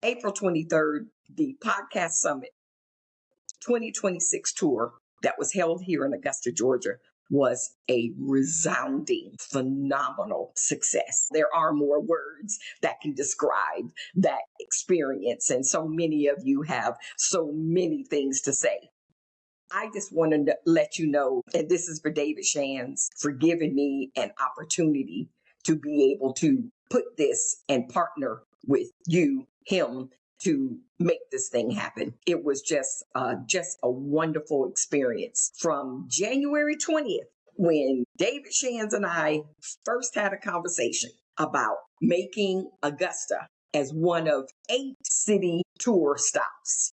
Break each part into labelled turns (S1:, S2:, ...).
S1: April 23rd, the Podcast Summit 2026 tour that was held here in Augusta, Georgia, was a resounding, phenomenal success. There are more words that can describe that experience, and so many of you have so many things to say. I just wanted to let you know, and this is for David Shands, for giving me an opportunity to be able to put this and partner with you, him, to make this thing happen. It was just a wonderful experience. From January 20th, when David Shands and I first had a conversation about making Augusta as one of 8 city tour stops.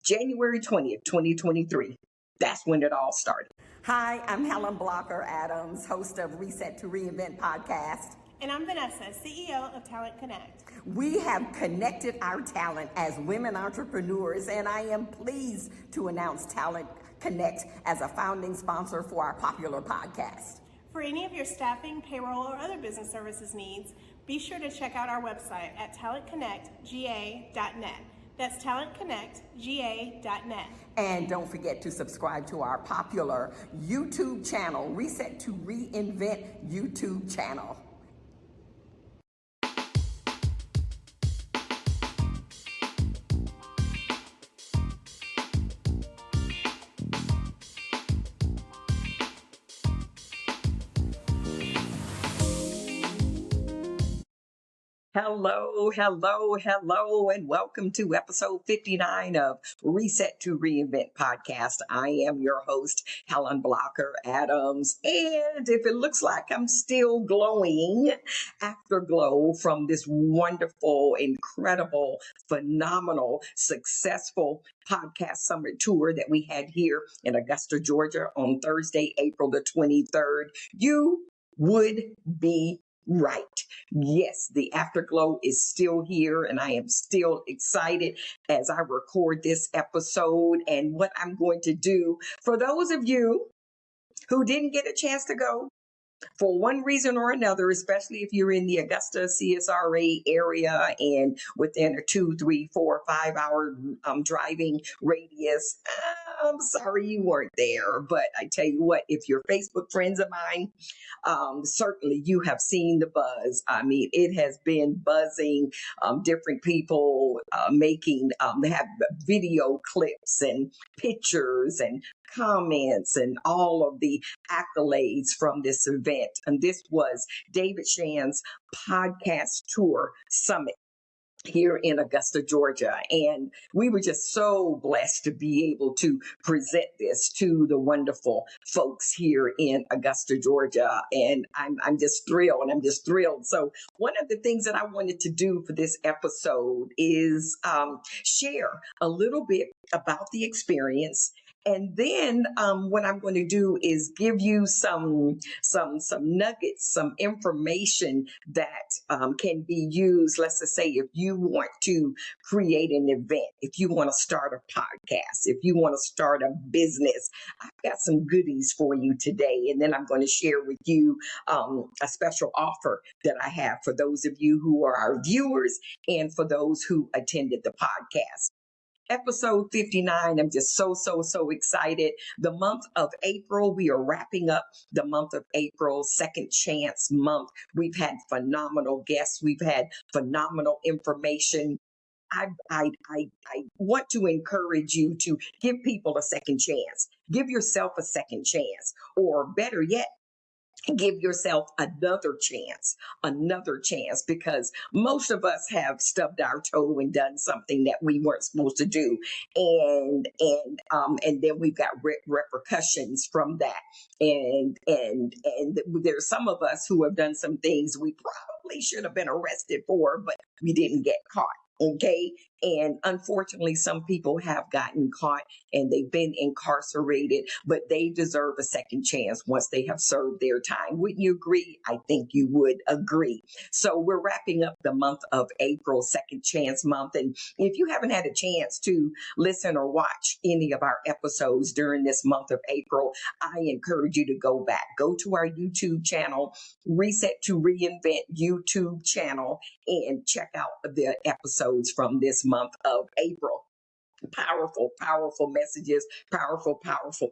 S1: January 20th, 2023. That's when it all started.
S2: Hi, I'm Helen Blocker Adams, host of Reset to Reinvent podcast.
S3: And I'm Vanessa, CEO of Talent Connect.
S2: We have connected our talent as women entrepreneurs, and I am pleased to announce Talent Connect as a founding sponsor for our popular podcast.
S3: For any of your staffing, payroll, or other business services needs, be sure to check out our website at talentconnectga.net. That's talentconnectga.net.
S2: And don't forget to subscribe to our popular YouTube channel, Reset to Reinvent YouTube channel.
S1: Hello, and welcome to episode 59 of Reset to Reinvent podcast. I am your host, Helen Blocker Adams. And if it looks like I'm still glowing, afterglow from this wonderful, incredible, phenomenal, successful podcast summit tour that we had here in Augusta, Georgia on Thursday, April the 23rd, you would be right. Yes, the afterglow is still here, and I am still excited as I record this episode and what I'm going to do. For those of you who didn't get a chance to go, for one reason or another, especially if you're in the Augusta CSRA area and within a 2, 3, 4, 5 hour driving radius, I'm sorry you weren't there. But I tell you what, if you're Facebook friends of mine, certainly you have seen the buzz. I mean, it has been buzzing. Different people making, they have video clips and pictures and comments and all of the accolades from this event. And this was David Shands' podcast tour summit here in Augusta, Georgia. And we were just so blessed to be able to present this to the wonderful folks here in Augusta, Georgia. And I'm just thrilled. So one of the things that I wanted to do for this episode is share a little bit about the experience. And then what I'm going to do is give you some nuggets, some information that can be used. Let's just say if you want to create an event, if you want to start a podcast, if you want to start a business, I've got some goodies for you today. And then I'm going to share with you a special offer that I have for those of you who are our viewers and for those who attended the podcast. Episode 59, I'm just so excited. The month of April, we are wrapping up the month of April, second chance month. We've had phenomenal guests. We've had phenomenal information. I want to encourage you to give people a second chance. Give yourself a second chance, or better yet, give yourself another chance, because most of us have stubbed our toe and done something that we weren't supposed to do. And then we've got repercussions from that. And there's some of us who have done some things we probably should have been arrested for, but we didn't get caught. Okay. And unfortunately, some people have gotten caught and they've been incarcerated, but they deserve a second chance once they have served their time. Wouldn't you agree? I think you would agree. So we're wrapping up the month of April, Second Chance Month. And if you haven't had a chance to listen or watch any of our episodes during this month of April, I encourage you to go back. Go to our YouTube channel, Reset to Reinvent YouTube channel, and check out the episodes from this month of April. Powerful, powerful messages, powerful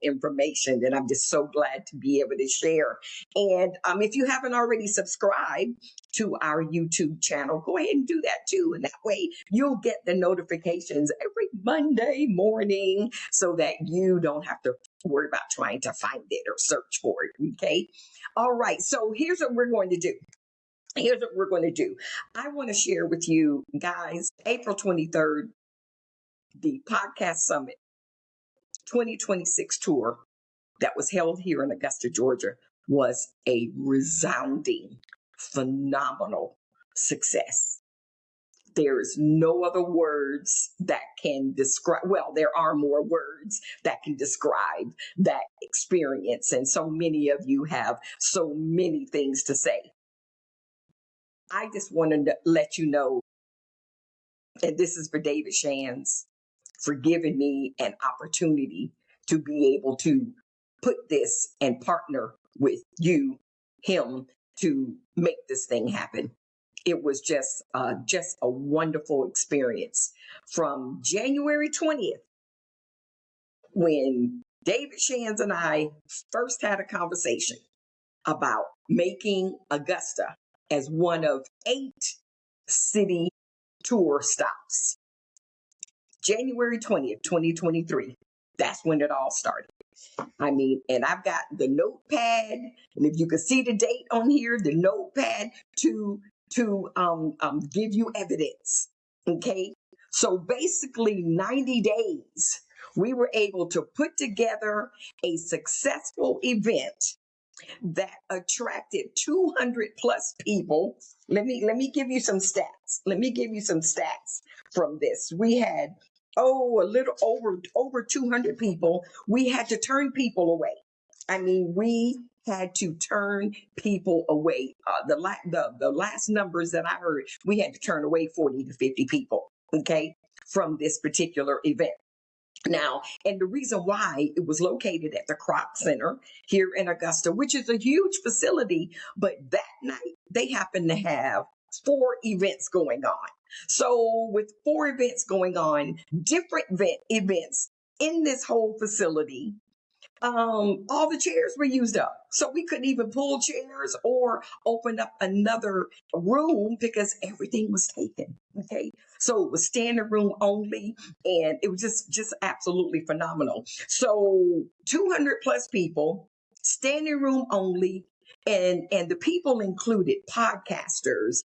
S1: information that I'm just so glad to be able to share. And if you haven't already subscribed to our YouTube channel, go ahead and do that too. And that way you'll get the notifications every Monday morning so that you don't have to worry about trying to find it or search for it. Okay. All right. So here's what we're going to do. I want to share with you guys, April 23rd, the Podcast Summit 2026 tour that was held here in Augusta, Georgia, was a resounding, phenomenal success. There is no other words that can describe, well, there are more words that can describe that experience. And so many of you have so many things to say. I just wanted to let you know, and this is for David Shands, for giving me an opportunity to be able to put this and partner with him, to make this thing happen. It was just a wonderful experience. From January 20th, when David Shands and I first had a conversation about making Augusta as one of 8 city tour stops. January 20th, 2023. That's when it all started. I mean, and I've got the notepad, and if you can see the date on here, the notepad to give you evidence. Okay. So basically 90 days, we were able to put together a successful event that attracted 200 plus people. Let me give you some stats. From this. We had, a little over 200 people. We had to turn people away. I mean, we had to turn people away. The last numbers that I heard, we had to turn away 40 to 50 people, okay, from this particular event. Now, and the reason why, it was located at the Kroc Center here in Augusta, which is a huge facility, but that night they happened to have 4 events going on. So with 4 events going on, different events in this whole facility, all the chairs were used up. So we couldn't even pull chairs or open up another room because everything was taken. Okay. So it was standing room only, and it was just absolutely phenomenal. So 200 plus people, standing room only, and the people included podcasters,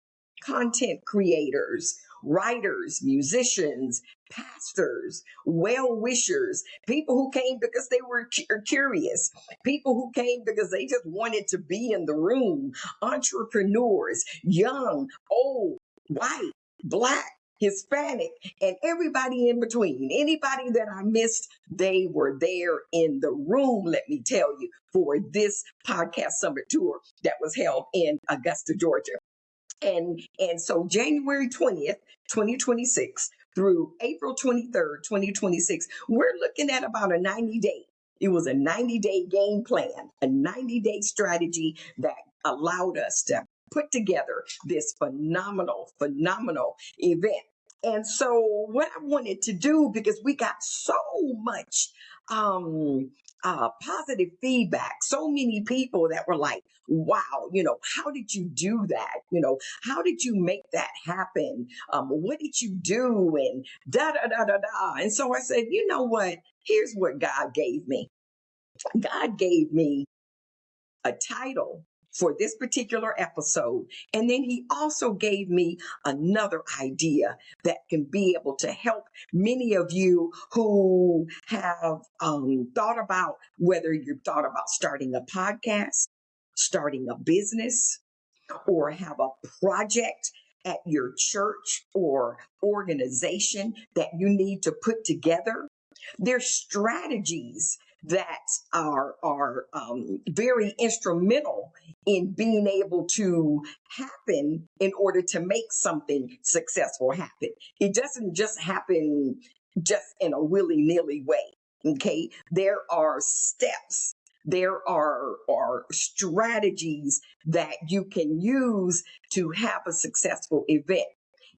S1: content creators, writers, musicians, pastors, well-wishers, people who came because they were curious, people who came because they just wanted to be in the room, entrepreneurs, young, old, white, Black, Hispanic, and everybody in between. Anybody that I missed, they were there in the room, let me tell you, for this Podcast Summit tour that was held in Augusta, Georgia. And so January 20th, 2026 through April 23rd, 2026, we're looking at about a 90-day. It was a 90-day game plan, a 90-day strategy that allowed us to put together this phenomenal event. And so what I wanted to do, because we got so much positive feedback, so many people that were like, wow, how did you do that? How did you make that happen? What did you do? And da, da, da, da, da. And so I said, you know what? Here's what God gave me. God gave me a title for this particular episode. And then he also gave me another idea that can be able to help many of you who have thought about, whether you've thought about starting a podcast, starting a business, or have a project at your church or organization that you need to put together. There's strategies that are very instrumental in being able to happen in order to make something successful happen. It doesn't just happen just in a willy-nilly way. Okay, there are steps. There are strategies that you can use to have a successful event.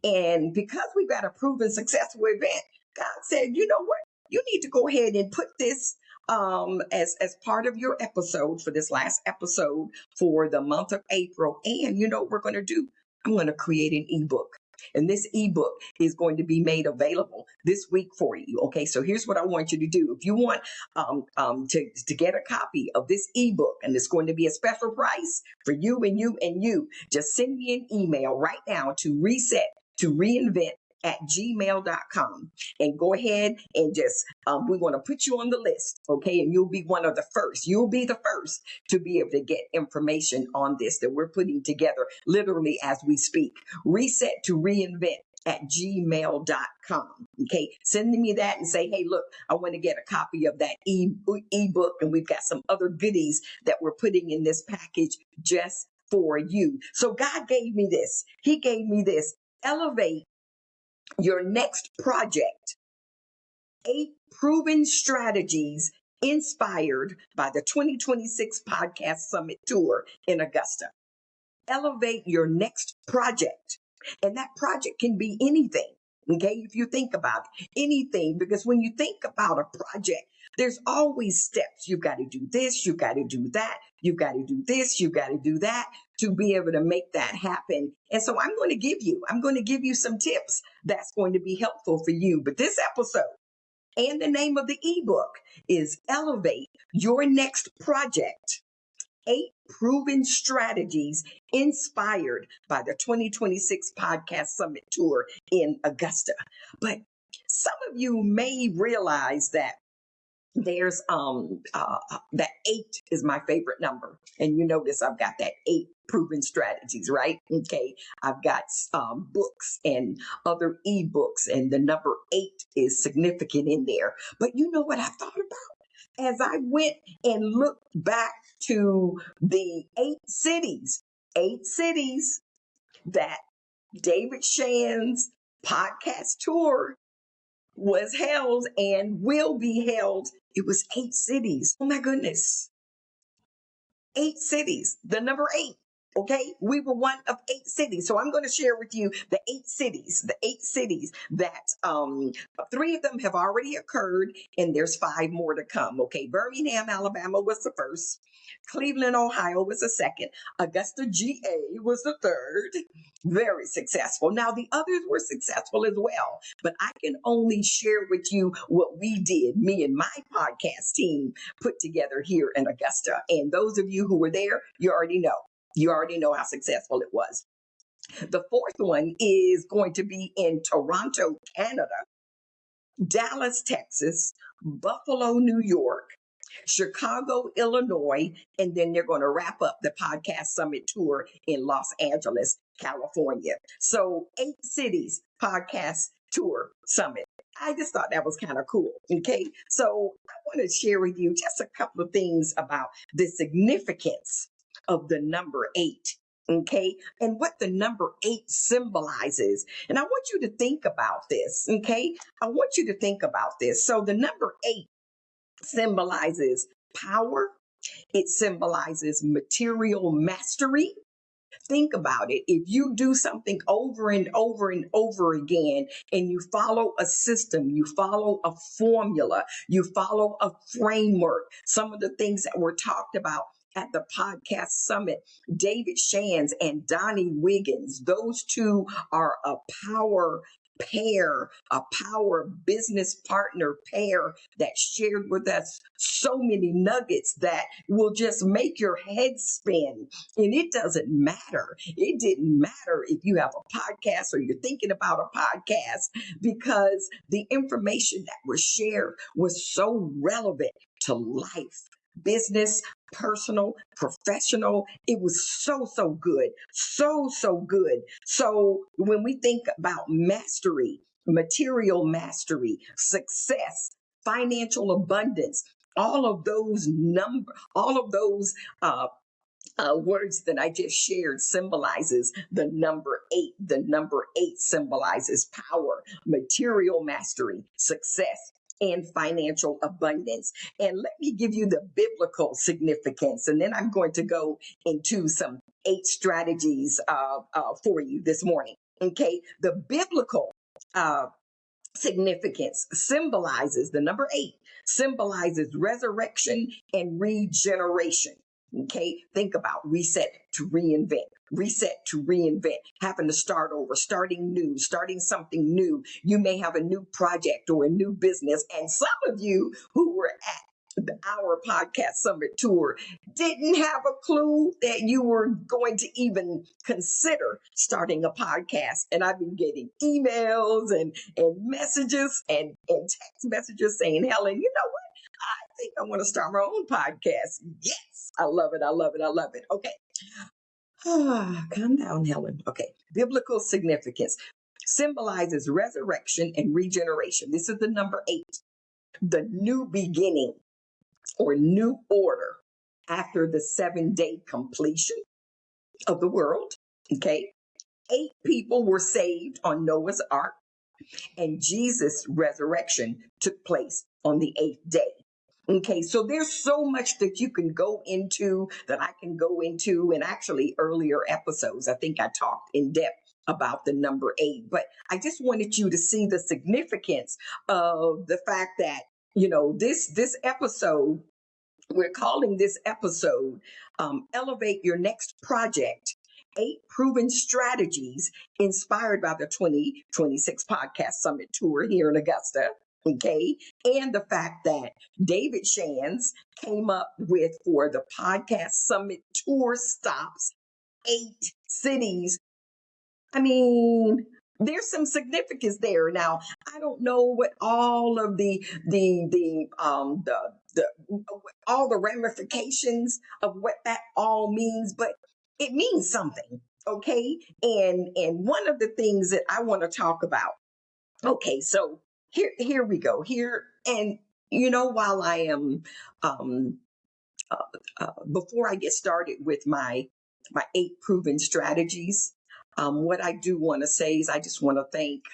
S1: And because we've got a proven successful event, God said, you know what? You need to go ahead and put this as part of your episode for this last episode for the month of April. And you know what we're going to do? I'm going to create an ebook. And this ebook is going to be made available this week for you. Okay, so here's what I want you to do. If you want to get a copy of this ebook, and it's going to be a special price for you and you and you, just send me an email right now to reinvent at gmail.com and go ahead and just we want to put you on the list, okay, and you'll be one of the first. You'll be the first to be able to get information on this that we're putting together literally as we speak. Reset to reinvent at gmail.com. Okay, sending me that and say, hey, look, I want to get a copy of that ebook, and we've got some other goodies that we're putting in this package just for you. So God gave me this. He gave me this. Elevate your next project. 8 proven strategies inspired by the 2026 Podcast Summit Tour in Augusta. Elevate your next project. And that project can be anything. Okay, if you think about anything, because when you think about a project, there's always steps. You've got to do this, you've got to do that, you've got to do this, you've got to do that to be able to make that happen. And so I'm going to give you some tips that's going to be helpful for you. But this episode and the name of the ebook is Elevate Your Next Project. 8 proven strategies inspired by the 2026 Podcast Summit Tour in Augusta. But some of you may realize that there's that 8 is my favorite number. And you notice I've got that 8 proven strategies, right? Okay. I've got books and other ebooks, and the number 8 is significant in there. But you know what I thought about? As I went and looked back to the 8 cities that David Shan's podcast tour was held and will be held. It was 8 cities. Oh my goodness. 8 cities, the number 8. Okay, we were one of 8 cities. So I'm going to share with you the 8 cities that 3 of them have already occurred, and there's 5 more to come. Okay, Birmingham, Alabama was the first. Cleveland, Ohio was the second. Augusta, GA was the third. Very successful. Now, the others were successful as well, but I can only share with you what we did, me and my podcast team put together here in Augusta. And those of you who were there, you already know. You already know how successful it was. The 4th one is going to be in Toronto, Canada, Dallas, Texas, Buffalo, New York, Chicago, Illinois, and then they're going to wrap up the Podcast Summit Tour in Los Angeles, California. So 8 cities podcast tour summit. I just thought that was kind of cool. Okay. So I want to share with you just a couple of things about the significance of the number 8. Okay. And what the number 8 symbolizes. And I want you to think about this. Okay. I want you to think about this. So the number 8 symbolizes power. It symbolizes material mastery. Think about it. If you do something over and over and over again, and you follow a system, you follow a formula, you follow a framework, some of the things that were talked about at the podcast summit, David Shands and Donnie Wiggins, those 2 are a power pair, a power business partner pair that shared with us so many nuggets that will just make your head spin. And it doesn't matter. It didn't matter if you have a podcast or you're thinking about a podcast, because the information that was shared was so relevant to life. business, personal, professional. It was so good. So good. So when we think about mastery, material mastery, success, financial abundance, all of those words that I just shared symbolizes the number eight. The number eight symbolizes power, material mastery, success, and financial abundance. And let me give you the biblical significance, and then I'm going to go into some 8 strategies for you this morning. Okay, the biblical significance symbolizes the number 8 symbolizes resurrection and regeneration. Okay, think about reset to reinvent, having to start over, starting new, starting something new. You may have a new project or a new business, and some of you who were at our podcast summit tour didn't have a clue that you were going to even consider starting a podcast. And I've been getting emails and messages and text messages saying, Helen, you know what? I think I want to start my own podcast. Yes, I love it. I love it. I love it. Okay. Calm down, Helen. Okay. Biblical significance symbolizes resurrection and regeneration. This is the number 8, the new beginning or new order after the 7-day completion of the world. Okay. 8 people were saved on Noah's Ark, and Jesus' resurrection took place on the 8th day. Okay, so there's so much that you can go into, that I can go into, and actually earlier episodes, I think I talked in depth about the number 8, but I just wanted you to see the significance of the fact that, you know, this episode, we're calling this episode Elevate Your Next Project, 8 proven strategies inspired by the 2026 Podcast Summit Tour here in Augusta. Okay. And the fact that David Shands came up with, for the Podcast Summit Tour stops, 8 cities. I mean, there's some significance there. Now, I don't know what all of the all the ramifications of what that all means, but it means something. Okay. And one of the things that I want to talk about. Okay. So here we go here. And, you know, while I am, before I get started with my 8 proven strategies, what I do want to say is I just want to thank,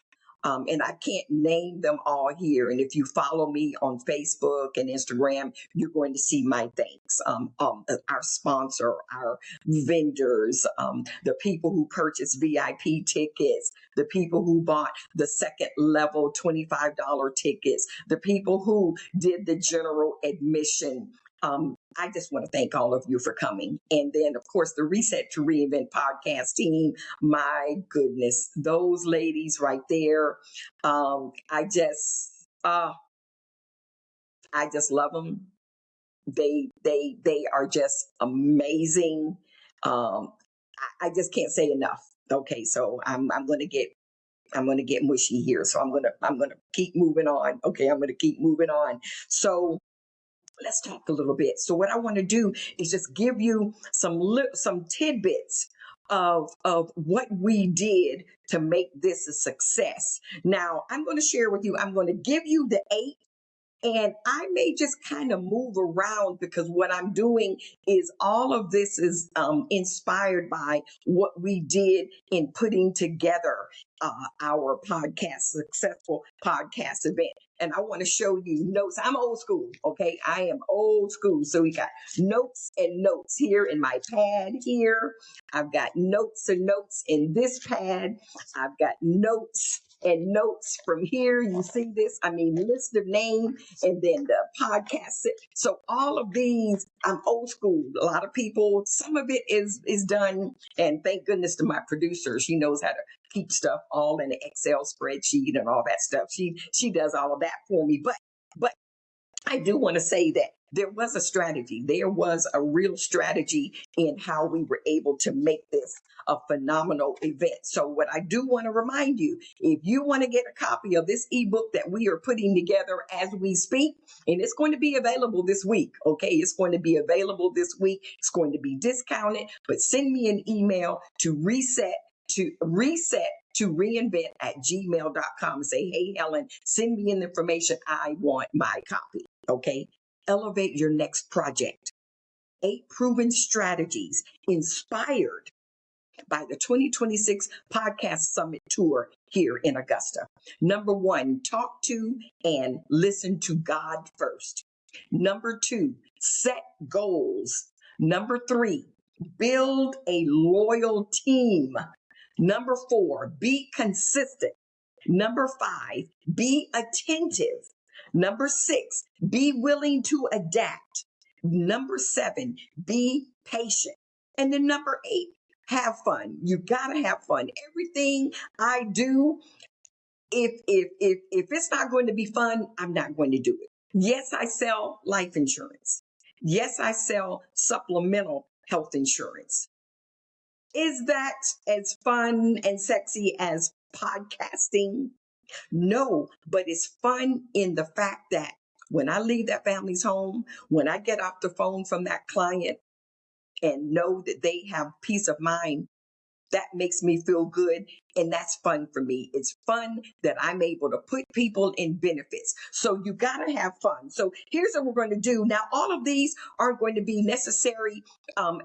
S1: and I can't name them all here. And if you follow me on Facebook and Instagram, you're going to see my thanks. Our sponsor, our vendors, the people who purchased VIP tickets, the people who bought the second level $25 tickets, the people who did the general admission. I just want to thank all of you for coming. And then, of course, the Reset to Reinvent podcast team. My goodness, those ladies right there. I just love them. They are just amazing. I just can't say enough. Okay, so I'm going to get mushy here. So I'm going to keep moving on. Okay, I'm going to keep moving on. So let's talk a little bit. So what I want to do is just give you some tidbits of what we did to make this a success. Now, I'm going to share with you, I'm going to give you the 8, and I may just kind of move around, because what I'm doing is all of this is inspired by what we did in putting together our successful podcast event. And I want to show you notes. I'm old school, okay? I am old school. So we got notes and notes here in my pad here. I've got notes and notes in this pad. I've got notes and notes from here. You see this? I mean, list of name, and then the podcast. So all of these, I'm old school. A lot of people, some of it is done. And thank goodness to my producer. She knows how to keep stuff all in an Excel spreadsheet and all that stuff. She does all of that for me. But I do want to say that There was a strategy. There was a real strategy in how we were able to make this a phenomenal event. So what I do want to remind you, if you want to get a copy of this ebook that we are putting together as we speak, and it's going to be available this week, okay? It's going to be available this week. It's going to be discounted, but send me an email to reset to reinvent at gmail.com and say, hey, Helen, send me an information. I want my copy, okay? Elevate your next project. 8 proven strategies inspired by the 2026 Podcast Summit Tour here in Augusta. Number 1, talk to and listen to God first. Number 2, set goals. Number 3, build a loyal team. Number 4, be consistent. Number 5, be attentive. Number 6, be willing to adapt. Number 7, be patient. And then number 8, have fun. You gotta have fun. Everything I do, if it's not going to be fun, I'm not going to do it. Yes, I sell life insurance. Yes, I sell supplemental health insurance. Is that as fun and sexy as podcasting? No, but it's fun in the fact that when I leave that family's home, when I get off the phone from that client and know that they have peace of mind, that makes me feel good. And that's fun for me. It's fun that I'm able to put people in benefits. So you got to have fun. So here's what we're going to do. Now, all of these aren't going to be necessary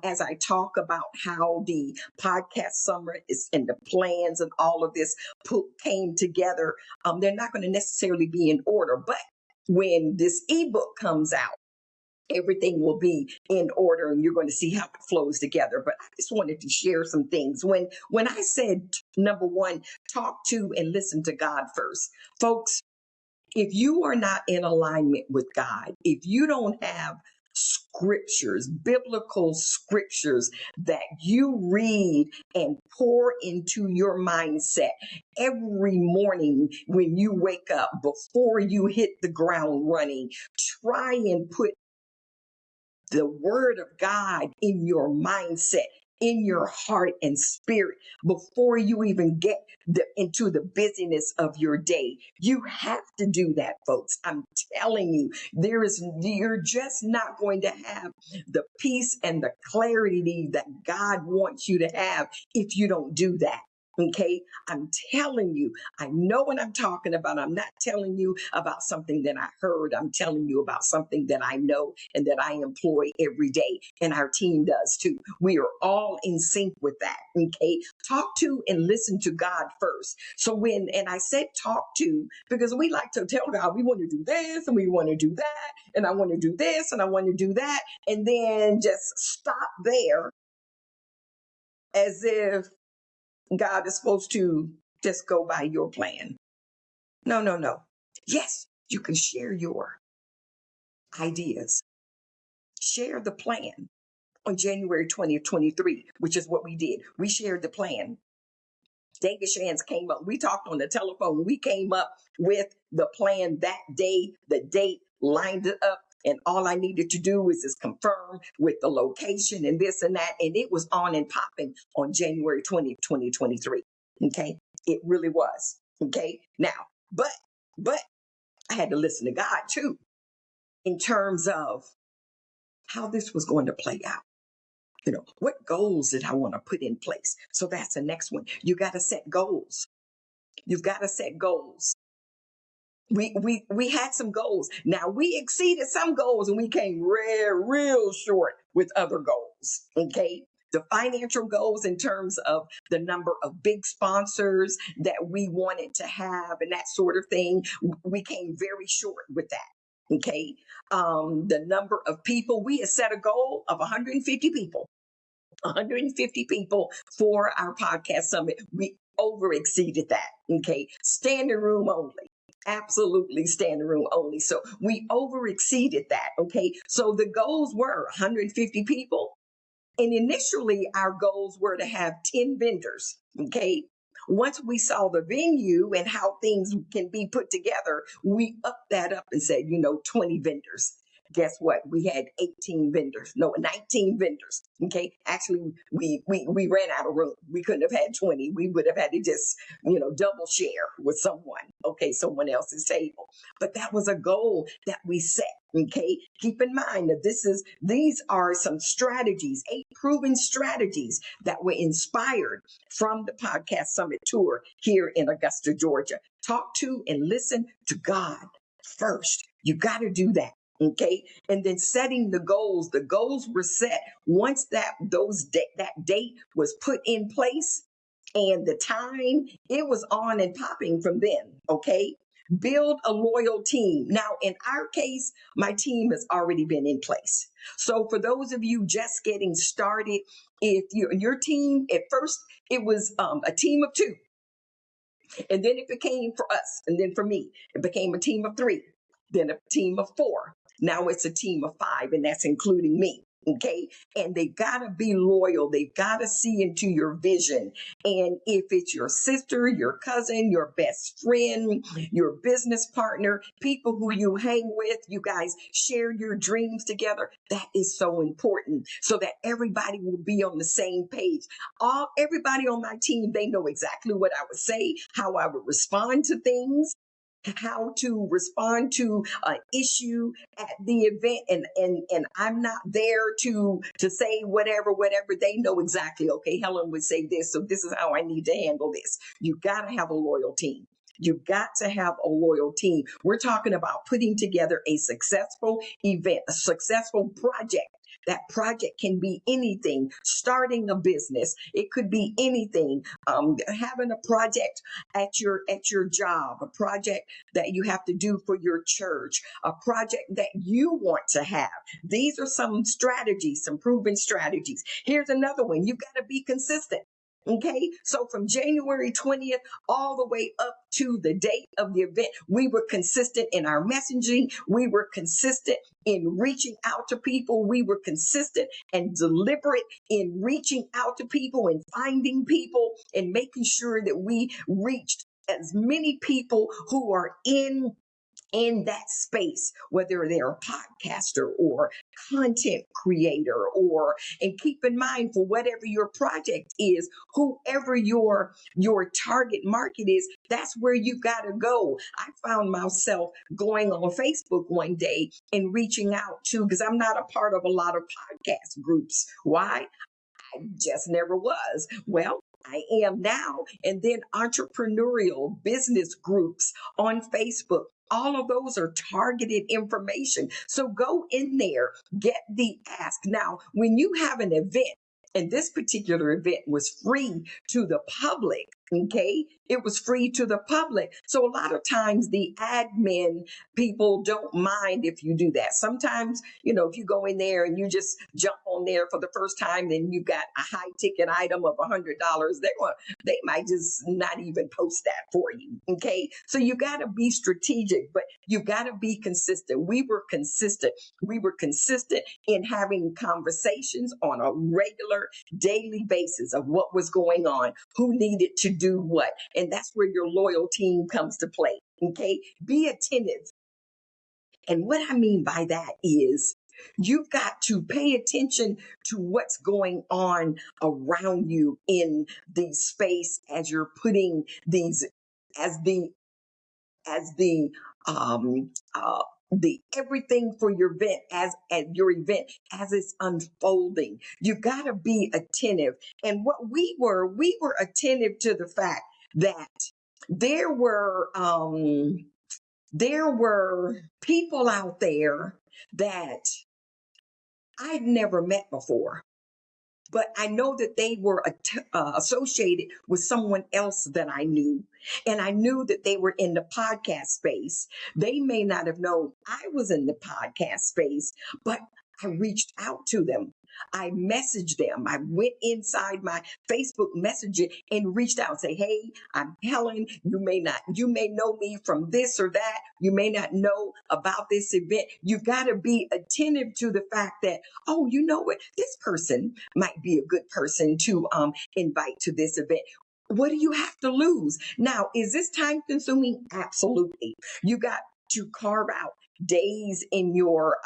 S1: as I talk about how the podcast summit is and the plans and all of this came together. They're not going to necessarily be in order. But when this ebook comes out, everything will be in order and you're going to see how it flows together. But I just wanted to share some things. When I said, number 1, talk to and listen to God first. Folks, if you are not in alignment with God, if you don't have scriptures, biblical scriptures that you read and pour into your mindset every morning when you wake up, before you hit the ground running, try and put the word of God in your mindset, in your heart and spirit before you even get into the busyness of your day. You have to do that, folks. I'm telling you, you're just not going to have the peace and the clarity that God wants you to have if you don't do that. Okay, I'm telling you, I know what I'm talking about. I'm not telling you about something that I heard. I'm telling you about something that I know and that I employ every day. And our team does too. We are all in sync with that. Okay, talk to and listen to God first. So and I said talk to, because we like to tell God we want to do this and we want to do that. And I want to do this and I want to do that. And then just stop there as if God is supposed to just go by your plan. No, no, no. Yes, you can share your ideas. Share the plan on January 20th, 23, which is what we did. We shared the plan. David Shands came up. We talked on the telephone. We came up with the plan that day, the date, lined it up. And all I needed to do was just confirm with the location and this and that. And it was on and popping on January 20th, 2023. Okay. It really was. Okay. Now, but I had to listen to God too, in terms of how this was going to play out. You know, what goals did I want to put in place? So that's the next one. You got to set goals. You've got to set goals. We had some goals. Now we exceeded some goals and we came real short with other goals. Okay. The financial goals in terms of the number of big sponsors that we wanted to have and that sort of thing. We came very short with that. Okay. The number of people, we had set a goal of 150 people. 150 people for our podcast summit. We over exceeded that. Okay. Standing room only. Absolutely standing room only. So we over exceeded that. Okay. So the goals were 150 people. And initially our goals were to have 10 vendors. Okay. Once we saw the venue and how things can be put together, we upped that up and said, 20 vendors. guess what? We had 18 vendors, no, 19 vendors. Okay. Actually, we ran out of room. We couldn't have had 20. We would have had to just, double share with someone else's table. But that was a goal that we set. Okay. Keep in mind that these are some strategies, 8 proven strategies that were inspired from the Podcast Summit Tour here in Augusta, Georgia. Talk to and listen to God first. You got to do that. Okay. And then setting the goals were set once that date was put in place, and the time, it was on and popping from then. Okay. Build a loyal team. Now, in our case, my team has already been in place. So for those of you just getting started, if your team, at first it was a team of 2, and then it became, for us, and then for me, it became a team of 3, then a team of 4. Now it's a team of 5, and that's including me. Okay. And they gotta be loyal. They've gotta see into your vision. And if it's your sister, your cousin, your best friend, your business partner, people who you hang with, you guys share your dreams together. That is so important, so that everybody will be on the same page. Everybody on my team, they know exactly what I would say, how I would respond to things, how to respond to an issue at the event, and I'm not there to say whatever. They know exactly, okay, Helen would say this, so this is how I need to handle this. You got to have a loyal team. You've got to have a loyal team. We're talking about putting together a successful event, a successful project. That project can be anything: starting a business. It could be anything. Having a project at your job, a project that you have to do for your church, a project that you want to have. These are some strategies, some proven strategies. Here's another one. You've got to be consistent. Okay, so from January 20th all the way up to the date of the event, we were consistent in our messaging. We were consistent in reaching out to people. We were consistent and deliberate in reaching out to people and finding people and making sure that we reached as many people who are in that space, whether they're a podcaster or content creator, and keep in mind, for whatever your project is, whoever your target market is, that's where you got to go. I found myself going on Facebook one day and reaching out to, because I'm not a part of a lot of podcast groups. Why? I just never was. Well, I am now. And then entrepreneurial business groups on Facebook. All of those are targeted information. So go in there, get the ask. Now, when you have an event, and this particular event was free to the public, okay? It was free to the public. So a lot of times the admin people don't mind if you do that. Sometimes, if you go in there and you just jump on there for the first time, then you got a high ticket item of $100, they might just not even post that for you, okay? So you got to be strategic, but you got to be consistent. We were consistent. We were consistent in having conversations on a regular daily basis of what was going on, who needed to do what. And that's where your loyal team comes to play. Okay. Be attentive. And what I mean by that is you've got to pay attention to what's going on around you in the space as you're putting these as the everything for your event as your event as it's unfolding. You got to be attentive. And what we were attentive to the fact that there were people out there that I'd never met before. But I know that they were associated with someone else that I knew. And I knew that they were in the podcast space. They may not have known I was in the podcast space, but I reached out to them. I messaged them. I went inside my Facebook Messenger and reached out and say, hey, I'm Helen. You may know me from this or that. You may not know about this event. You've got to be attentive to the fact that, oh, you know what? This person might be a good person to invite to this event. What do you have to lose? Now, is this time consuming? Absolutely. You got to carve out days in your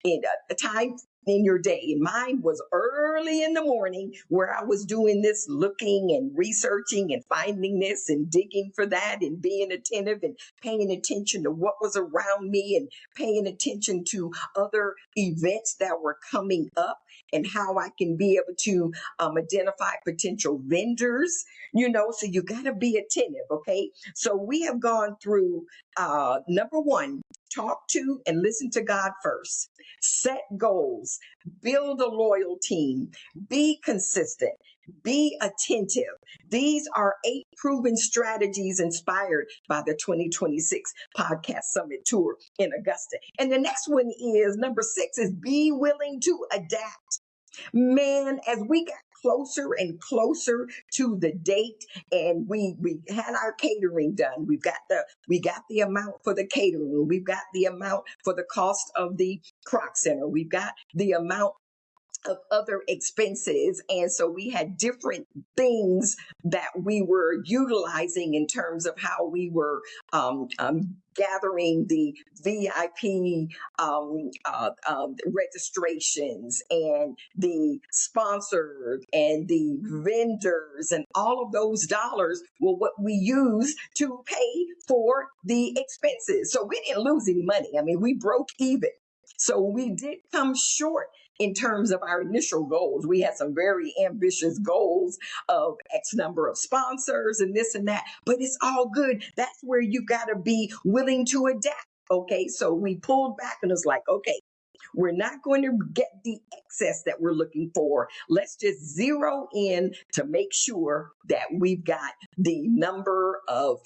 S1: in a time in your day. And mine was early in the morning where I was doing this, looking and researching and finding this and digging for that and being attentive and paying attention to what was around me and paying attention to other events that were coming up and how I can be able to identify potential vendors, so you got to be attentive. Okay. So we have gone through number one, talk to and listen to God first, set goals, build a loyal team, be consistent, be attentive. These are 8 proven strategies inspired by the 2026 Podcast Summit Tour in Augusta. And the next one is number 6 is be willing to adapt. Man, as we got closer and closer to the date and we had our catering done, we got the amount for the catering, we've got the amount for the cost of the Croc Center, we've got the amount of other expenses. And so we had different things that we were utilizing in terms of how we were gathering the VIP registrations and the sponsored and the vendors, and all of those dollars were what we used to pay for the expenses. So we didn't lose any money. I mean, we broke even. So we did come short in terms of our initial goals. We had some very ambitious goals of X number of sponsors and this and that, but it's all good. That's where you got to be willing to adapt. Okay. So we pulled back and it's like, okay, we're not going to get the excess that we're looking for. Let's just zero in to make sure that we've got the number of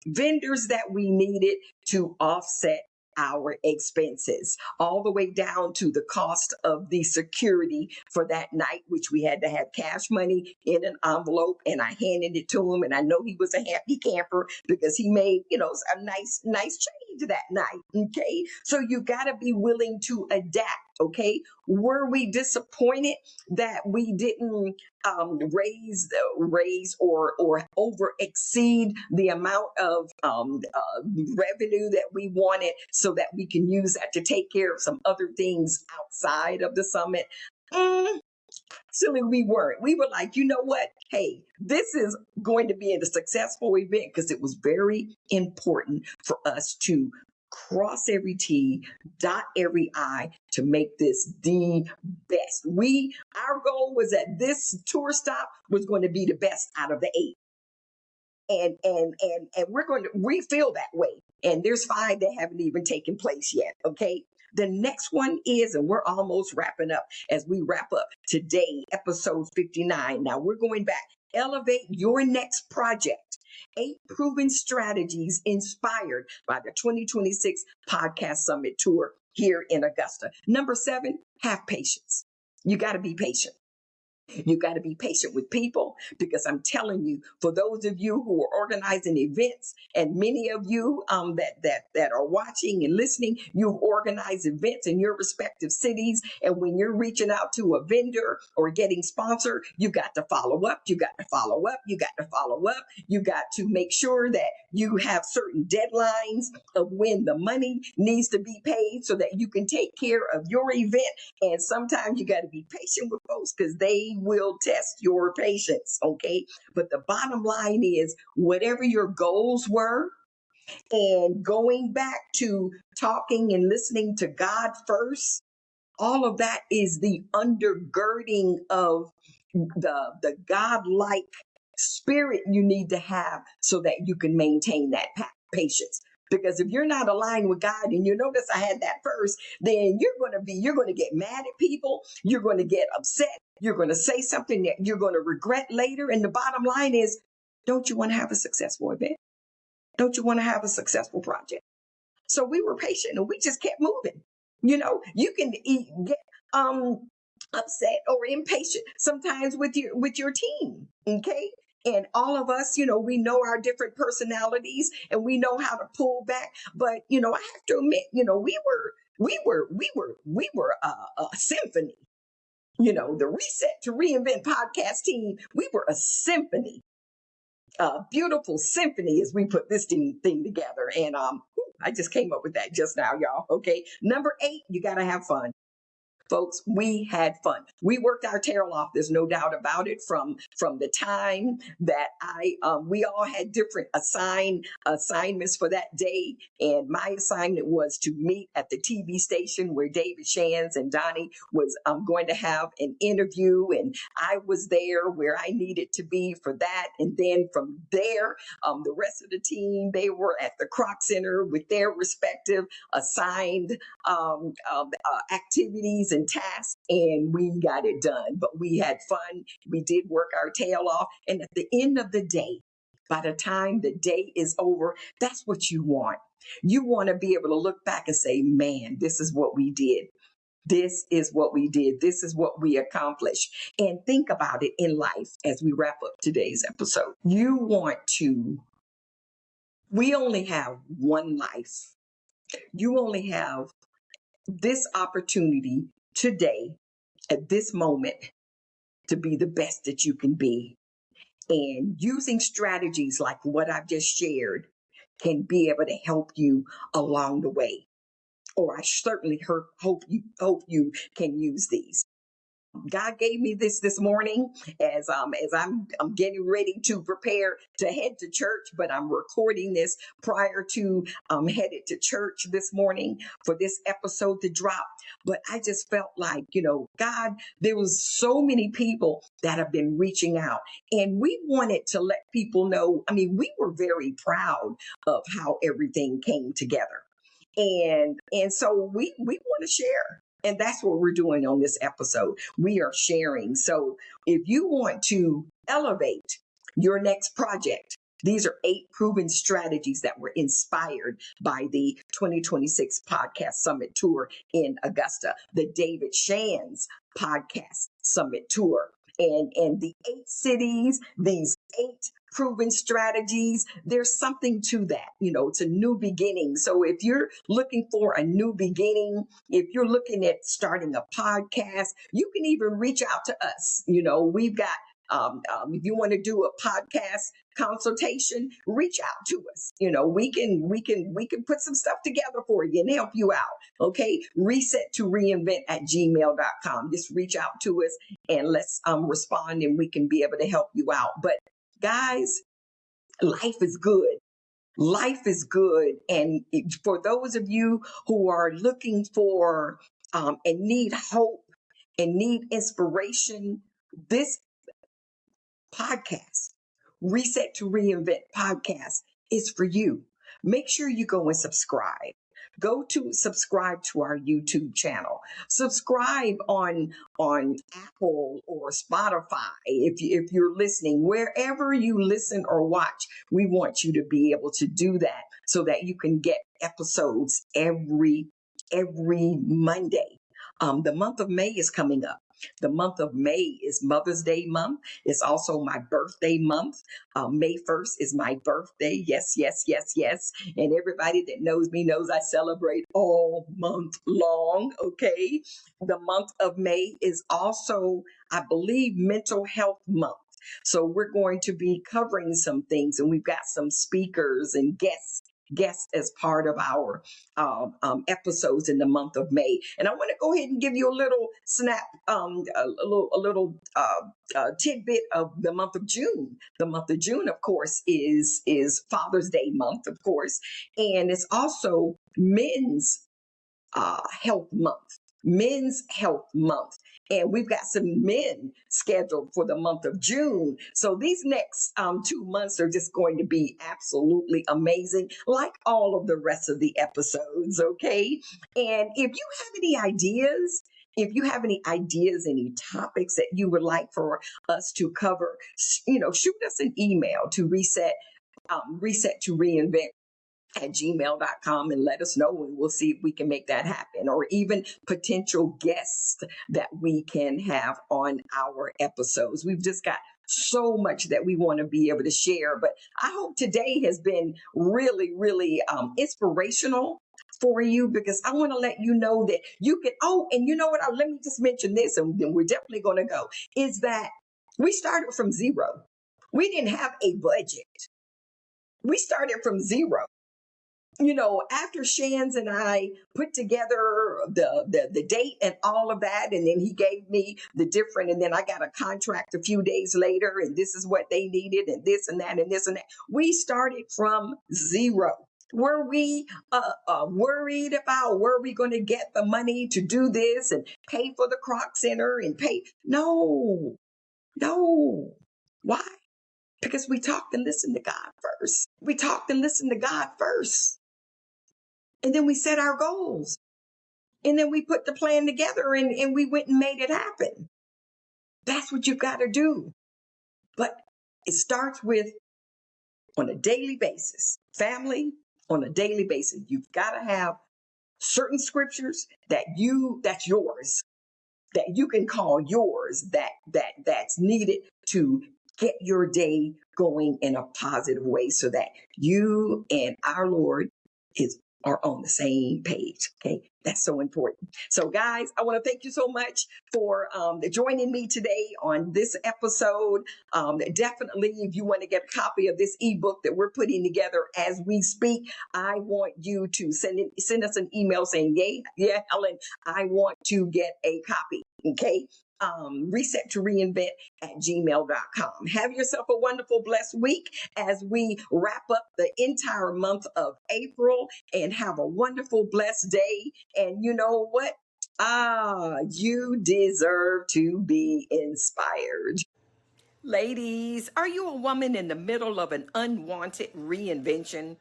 S1: vendors that we needed to offset our expenses, all the way down to the cost of the security for that night, which we had to have cash money in an envelope, and I handed it to him, and I know he was a happy camper because he made, a nice change that night. Okay. So you got to be willing to adapt. Okay. Were we disappointed that we didn't raise or over exceed the amount of revenue that we wanted so that we can use that to take care of some other things outside of the summit? Silly, we weren't. We were like, you know what? Hey, this is going to be a successful event because it was very important for us to cross every T, dot every I to make this the best. Our goal was that this tour stop was going to be the best out of the 8. And we're going to feel that way. And there's 5 that haven't even taken place yet. Okay. The next one is, and we're almost wrapping up as we wrap up today, episode 59. Now we're going back. Elevate your next project. 8 proven strategies inspired by the 2026 Podcast Summit Tour here in Augusta. Number 7, have patience. You got to be patient. You got to be patient with people, because I'm telling you, for those of you who are organizing events, and many of you that are watching and listening, you've organized events in your respective cities. And when you're reaching out to a vendor or getting sponsored, you got to follow up. You got to follow up. You got to follow up. You got to make sure that you have certain deadlines of when the money needs to be paid so that you can take care of your event. And sometimes you got to be patient with folks because they will test your patience. Okay. But the bottom line is, whatever your goals were, and going back to talking and listening to God first, all of that is the undergirding of the God-like spirit you need to have so that you can maintain that patience. Because if you're not aligned with God, and you notice I had that first, then you're going to get mad at people. You're going to get upset. You're going to say something that you're going to regret later. And the bottom line is, don't you want to have a successful event? Don't you want to have a successful project? So we were patient and we just kept moving. You can get upset or impatient sometimes with your team. Okay. And all of us, we know our different personalities and we know how to pull back. But, I have to admit, we were a symphony. The Reset to Reinvent podcast team, we were a symphony, a beautiful symphony as we put this thing together. And I just came up with that just now, y'all. Okay. Number 8, you got to have fun. Folks, we had fun. We worked our tail off. There's no doubt about it. From the time that we all had different assignments for that day, and my assignment was to meet at the TV station where David Shands and Donnie was going to have an interview, and I was there where I needed to be for that. And then from there, the rest of the team, they were at the Croc Center with their respective assigned activities and tasks, and we got it done. But we had fun. We did work our tail off. And at the end of the day, by the time the day is over, that's what you want. You want to be able to look back and say, man, this is what we did. This is what we did. This is what we accomplished. And think about it in life as we wrap up today's episode. We only have one life. You only have this opportunity today, at this moment, to be the best that you can be. And using strategies like what I've just shared can be able to help you along the way. Or I certainly hope you can use these. God gave me this morning as I'm getting ready to prepare to head to church, but I'm recording this prior to headed to church this morning for this episode to drop. But I just felt like, God, there was so many people that have been reaching out, and we wanted to let people know. I mean, we were very proud of how everything came together. And so we want to share. And that's what we're doing on this episode. We are sharing. So if you want to elevate your next project, these are 8 proven strategies that were inspired by the 2026 Podcast Summit Tour in Augusta, the David Shands Podcast Summit Tour. And the 8 cities, these 8 proven strategies, there's something to that. It's a new beginning. So if you're looking for a new beginning, if you're looking at starting a podcast, you can even reach out to us. We've got, if you want to do a podcast consultation, reach out to us. We can put some stuff together for you and help you out. Okay. Reset to reinvent at gmail.com. Just reach out to us and let's respond, and we can be able to help you out. But guys, life is good. Life is good. And for those of you who are looking for and need hope and need inspiration, this podcast, Reset to Reinvent podcast, is for you. Make sure you go and subscribe. Go to subscribe to our YouTube channel. Subscribe on Apple or Spotify if you're listening. Wherever you listen or watch, we want you to be able to do that so that you can get episodes every Monday. The month of May is coming up. The month of May is Mother's Day month. It's also my birthday month. May 1st is my birthday. Yes, yes, yes, yes. And everybody that knows me knows I celebrate all month long. Okay. The month of May is also, I believe, Mental Health Month. So we're going to be covering some things, and we've got some speakers and guests as part of our episodes in the month of May. And I want to go ahead and give you a little snap, a little tidbit of the month of June. The month of June, of course, is Father's Day month, of course, and it's also Men's Health Month. Men's Health Month. And we've got some men scheduled for the month of June. So these next 2 months are just going to be absolutely amazing, like all of the rest of the episodes, okay? And if you have any ideas, any topics that you would like for us to cover, shoot us an email to reset to reinvent at gmail.com and let us know, and we'll see if we can make that happen, or even potential guests that we can have on our episodes. We've just got so much that we want to be able to share, but I hope today has been really, really inspirational for you, because I want to let you know that you can, and you know what, let me just mention this, and then we're definitely going to go, is that we started from zero. We didn't have a budget. We started from zero. after Shands and I put together the date and all of that, and then he gave me the different, and then I got a contract a few days later, and this is what they needed, and this and that, and this and that. We started from zero. Were we worried about were we going to get the money to do this and pay for the Croc Center and pay? No, no. Why? Because we talked and listened to God first. We talked and listened to God first. And then we set our goals. And then we put the plan together and we went and made it happen. That's what you've got to do. But it starts with on a daily basis. Family, on a daily basis. You've got to have certain scriptures that's yours, that you can call yours, that's needed to get your day going in a positive way so that you and our Lord are on the same page. Okay. That's so important. So guys, I want to thank you so much for joining me today on this episode. Definitely, if you want to get a copy of this ebook that we're putting together as we speak, I want you to send us an email saying, yeah, Helen, I want to get a copy. Okay. Reset to reinvent at gmail.com. Have yourself a wonderful, blessed week as we wrap up the entire month of April, and have a wonderful, blessed day. And you know what? You deserve to be inspired.
S2: Ladies, are you a woman in the middle of an unwanted reinvention?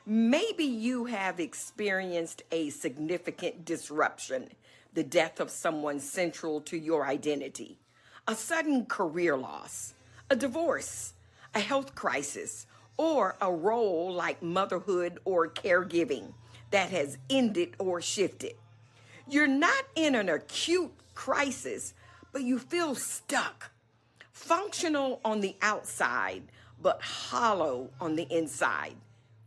S2: Maybe you have experienced a significant disruption, the death of someone central to your identity, a sudden career loss, a divorce, a health crisis, or a role like motherhood or caregiving that has ended or shifted. You're not in an acute crisis, but you feel stuck, functional on the outside, but hollow on the inside.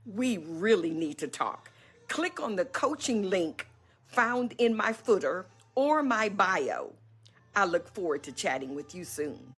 S2: We really need to talk. Click on the coaching link found in my footer or my bio. I look forward to chatting with you soon.